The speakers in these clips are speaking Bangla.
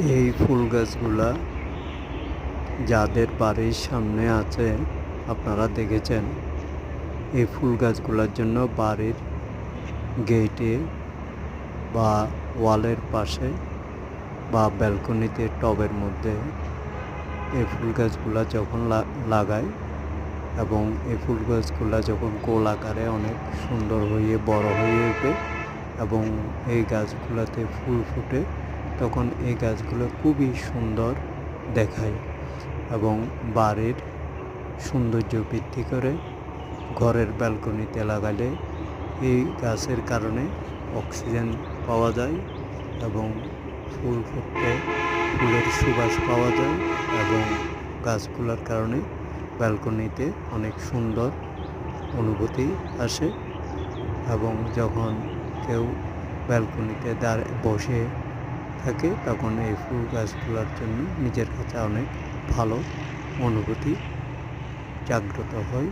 এই ফুল গাছগুলা যাদের বাড়ির সামনে আছে আপনারা দেখেছেন, এই ফুল গাছগুলোর জন্য বাড়ির গেটে বা ওয়ালের পাশে বা ব্যালকনিতে টবের মধ্যে এই ফুল গাছগুলা যখন লাগায় এবং এই ফুল গাছগুলা যখন গোল আকারে অনেক সুন্দর হয়ে বড় হয়ে ওঠে এবং এই গাছগুলোতে ফুল ফুটে, তখন এই গাছগুলো খুবই সুন্দর দেখায় এবং বাড়ির সৌন্দর্য বৃদ্ধি করে। ঘরের ব্যালকনিতে লাগালে এই গাছের কারণে অক্সিজেন পাওয়া যায় এবং ফুল ফুটতে ফুলের সুবাস পাওয়া যায় এবং গাছগুলোর কারণে ব্যালকনিতে অনেক সুন্দর অনুভূতি আসে এবং যখন কেউ ব্যালকনিতে বসে থাকে তখন এই ফুল গাছগুলোর জন্য নিজের কাছে অনেক ভালো অনুভূতি জাগ্রত হয়।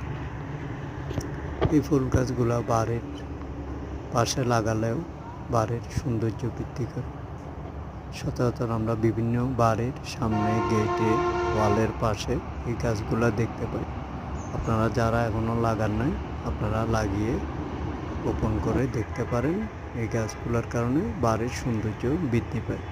এই ফুল গাছগুলো বাড়ির পাশে লাগালেও বাড়ির সৌন্দর্য বৃদ্ধি করে। সচরাচর আমরা বিভিন্ন বাড়ির সামনে, গেটে, ওয়ালের পাশে এই গাছগুলো দেখতে পাই। আপনারা যারা এখনও লাগান নাই, আপনারা লাগিয়ে রোপণ করে দেখতে পারেন। এই গাছগুলোর কারণে বাড়ির সৌন্দর্য বৃদ্ধি পায়।